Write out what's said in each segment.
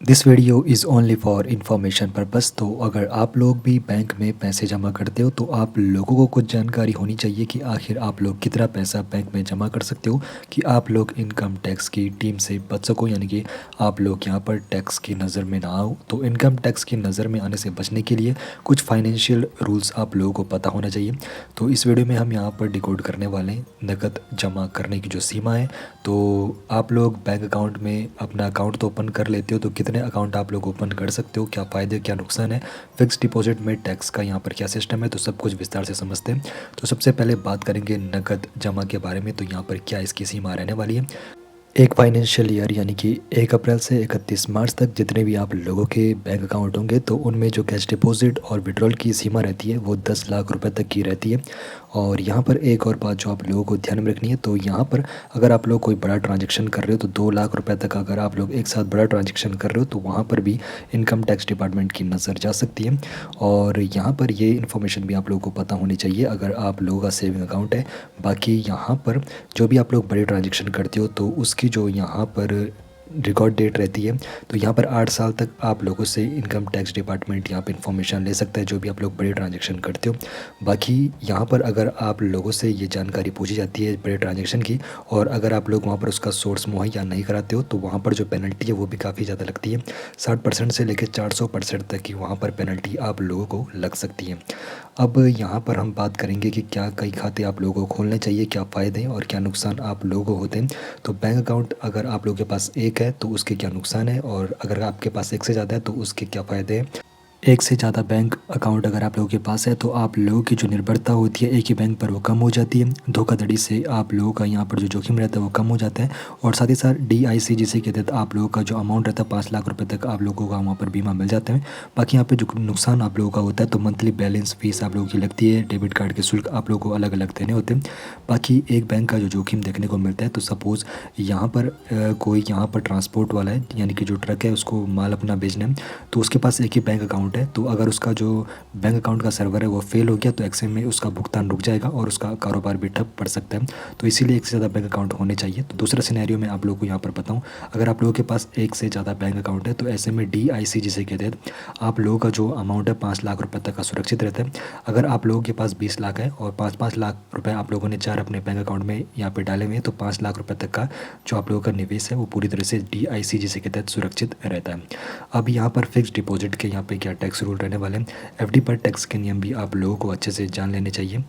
This video is only for information purpose. तो अगर आप लोग भी बैंक में पैसे जमा करते हो तो आप लोगों को कुछ जानकारी होनी चाहिए कि आखिर आप लोग कितना पैसा बैंक में जमा कर सकते हो कि आप लोग इनकम टैक्स की टीम से बच सको, यानी कि आप लोग यहाँ पर टैक्स की नज़र में ना आओ। तो इनकम टैक्स की नज़र में आने से बचने के लिए कुछ फाइनेंशियल रूल्स आप लोगों को पता होना चाहिए। तो इस वीडियो में हम यहाँ पर डिकोड करने वाले हैं नकद जमा करने की जो सीमा है। तो आप लोग बैंक अकाउंट में अपना अकाउंट तो ओपन कर लेते हो, तो कितने अकाउंट आप लोग ओपन कर सकते हो, क्या फ़ायदे क्या नुकसान है, फिक्स डिपॉजिट में टैक्स का यहाँ पर क्या सिस्टम है, तो सब कुछ विस्तार से समझते हैं। तो सबसे पहले बात करेंगे नकद जमा के बारे में। तो यहाँ पर क्या इसकी सीमा रहने वाली है। एक फाइनेंशियल ईयर यानी कि 1 अप्रैल से 31 मार्च तक जितने भी आप लोगों के बैंक अकाउंट होंगे तो उनमें जो कैश डिपॉजिट और विड्रॉल की सीमा रहती है वो 10 लाख रुपए तक की रहती है। और यहाँ पर एक और बात जो आप लोगों को ध्यान में रखनी है, तो यहाँ पर अगर आप लोग कोई बड़ा ट्रांजैक्शन कर रहे हो तो 2 लाख रुपए तक अगर आप लोग एक साथ बड़ा ट्रांजैक्शन कर रहे हो तो वहाँ पर भी इनकम टैक्स डिपार्टमेंट की नज़र जा सकती है। और यहाँ पर ये इन्फॉर्मेशन भी आप लोगों को पता होनी चाहिए अगर आप लोगों का सेविंग अकाउंट है। बाकी यहाँ पर जो भी आप लोग बड़े ट्रांजैक्शन करते हो तो उसकी जो यहाँ पर रिकॉर्ड डेट रहती है, तो यहाँ पर 8 साल तक आप लोगों से इनकम टैक्स डिपार्टमेंट यहाँ पे इन्फॉर्मेशन ले सकता है जो भी आप लोग बड़े ट्रांजैक्शन करते हो। बाकी यहाँ पर अगर आप लोगों से ये जानकारी पूछी जाती है बड़े ट्रांजैक्शन की और अगर आप लोग वहाँ पर उसका सोर्स मुहैया नहीं कराते हो तो वहाँ पर जो पेनल्टी है वो भी काफ़ी ज़्यादा लगती है। 60% से लेकर 400% तक की वहाँ पर पेनल्टी आप लोगों को लग सकती है। अब यहाँ पर हम बात करेंगे कि क्या कई खाते आप लोगों को खोलने चाहिए, क्या फ़ायदे हैं और क्या नुकसान आप लोगों को होते हैं। तो बैंक अकाउंट अगर आप लोगों के पास एक है तो उसके क्या नुकसान है, और अगर आपके पास एक से ज़्यादा है तो उसके क्या फ़ायदे हैं। एक से ज़्यादा बैंक अकाउंट अगर आप लोगों के पास है तो आप लोगों की जो निर्भरता होती है एक ही बैंक पर वो कम हो जाती है। धोखाधड़ी से आप लोगों का यहाँ पर जो जोखिम रहता है वो कम हो जाता है। और साथ ही साथ DIC जिसे कहते हैं आप लोगों का जो अमाउंट रहता है 5 लाख रुपए तक आप लोगों का वहाँ पर बीमा मिल जाता है। बाकी यहाँ पे जो नुकसान आप लोगों का होता है तो मंथली बैलेंस फीस आप लोगों की लगती है, डेबिट कार्ड के शुल्क आप लोगों को अलग अलग देने होते हैं। बाकी एक बैंक का जो जोखिम देखने को मिलता है, तो सपोज़ यहाँ पर कोई यहाँ पर ट्रांसपोर्ट वाला है यानी कि जो ट्रक है उसको माल अपना बेचना है, तो उसके पास एक ही बैंक अकाउंट है। तो अगर उसका जो बैंक अकाउंट का सर्वर है वो फेल हो गया तो एक्शन में उसका भुगतान रुक जाएगा और उसका कारोबार भी ठप पड़ सकता है। तो इसीलिए एक से ज़्यादा बैंक अकाउंट होने चाहिए। तो दूसरा सिनेरियो में आप लोगों को यहाँ पर बताऊँ, अगर आप लोगों के पास एक से ज़्यादा बैंक अकाउंट है तो ऐसे में DIC जिसे कहते हैं आप लोगों का जो अमाउंट है 5 लाख रुपये तक का सुरक्षित रहता है। अगर आप लोगों के पास 20 लाख है और 5-5 लाख रुपए आप लोगों ने चार अपने बैंक अकाउंट में यहाँ पे डाले हुए हैं तो 5 लाख रुपए तक का जो आप लोगों का निवेश है वो पूरी तरह से DIC जिसे कहते हैं सुरक्षित रहता है। अब यहाँ पर फिक्स डिपॉजिट के यहाँ पे क्या टैक्स रूल रहने वाले हैं, FD पर टैक्स के नियम भी आप लोगों को अच्छे से जान लेने चाहिए।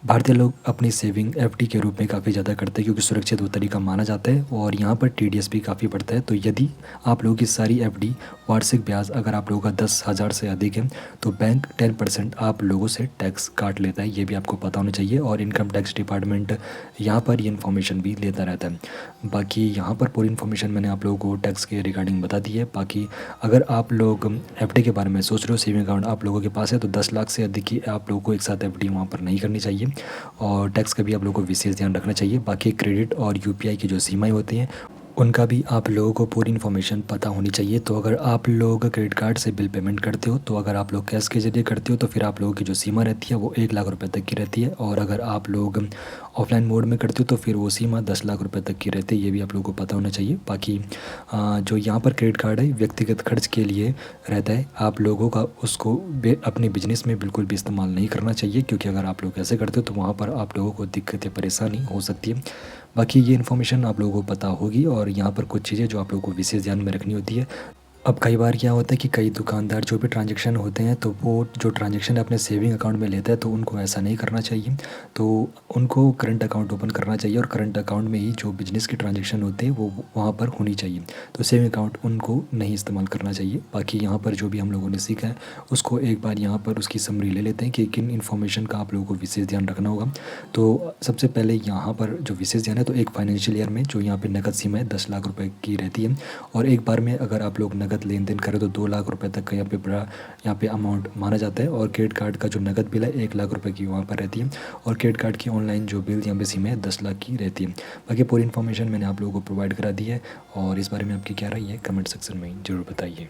भारतीय लोग अपनी सेविंग FD के रूप में काफ़ी ज़्यादा करते हैं क्योंकि सुरक्षित वो तरीका माना जाता है और यहाँ पर TDS भी काफ़ी पड़ता है। तो यदि आप लोगों की सारी FD वार्षिक ब्याज अगर आप लोगों का 10,000 से अधिक है तो बैंक 10% आप लोगों से टैक्स काट लेता है, ये भी आपको पता होना चाहिए। और इनकम टैक्स डिपार्टमेंट यहाँ पर ये इन्फॉर्मेशन भी लेता रहता है। बाकी यहाँ पर पूरी इन्फॉर्मेशन मैंने आप लोगों को टैक्स के रिगार्डिंग बता दी है। बाकी अगर आप लोग FD के बारे में सोच रहे हो, सेविंग अकाउंट आप लोगों के पास है तो 10 लाख से अधिक की आप लोगों को एक साथ FD वहाँ पर नहीं करनी चाहिए और टैक्स का भी आप लोगों को विशेष ध्यान रखना चाहिए। बाकी क्रेडिट और UPI की जो सीमाएं होती हैं उनका भी आप लोगों को पूरी इन्फॉर्मेशन पता होनी चाहिए। तो अगर आप लोग क्रेडिट कार्ड से बिल पेमेंट करते हो, तो अगर आप लोग कैश के जरिए करते हो तो फिर आप लोगों की जो सीमा रहती है वो 1 लाख रुपए तक की रहती है। और अगर आप लोग ऑफलाइन मोड में करते हो तो फिर वो सीमा 10 लाख रुपए तक की रहती है, ये भी आप लोगों को पता होना चाहिए। बाकी जो यहाँ पर क्रेडिट कार्ड है व्यक्तिगत खर्च के लिए रहता है, आप लोगों का उसको अपने बिजनेस में बिल्कुल भी इस्तेमाल नहीं करना चाहिए क्योंकि अगर आप लोग ऐसे करते हो तो वहाँ पर आप लोगों को दिक्कत या परेशानी हो सकती है। बाकी ये इन्फॉर्मेशन आप लोगों को पता होगी और यहाँ पर कुछ चीज़ें जो आप लोगों को विशेष ध्यान में रखनी होती है। अब कई बार क्या होता है कि कई दुकानदार जो भी ट्रांजैक्शन होते हैं तो वो जो ट्रांजैक्शन अपने सेविंग अकाउंट में लेता है तो उनको ऐसा नहीं करना चाहिए। तो उनको करंट अकाउंट ओपन करना चाहिए और करंट अकाउंट में ही जो बिजनेस की ट्रांजैक्शन होते हैं वो वहाँ पर होनी चाहिए। तो सेविंग अकाउंट उनको नहीं इस्तेमाल करना चाहिए। बाकी यहाँ पर जो भी हम लोगों ने सीखा है उसको एक बार यहाँ पर उसकी समरी ले लेते हैं कि किन इन्फॉर्मेशन का आप लोगों को विशेष ध्यान रखना होगा। तो सबसे पहले यहाँ पर जो विशेष ध्यान है, तो एक फाइनेंशियल ईयर में जो यहाँ पे नकद सीमा है 10 लाख रुपए की रहती है और एक बार में अगर आप लोग नकद लेन देन करें तो 2 लाख रुपए तक का यहाँ पे बड़ा यहाँ पे अमाउंट माना जाता है। और क्रेडिट कार्ड का जो नकद बिल है 1 लाख रुपए की वहाँ पर रहती है और क्रेडिट कार्ड की ऑनलाइन जो बिल यहाँ पे सीमा है 10 लाख की रहती है। बाकी पूरी इन्फॉर्मेशन मैंने आप लोगों को प्रोवाइड करा दी है और इस बारे में आपकी क्या राय है कमेंट सेक्शन में ज़रूर बताइए।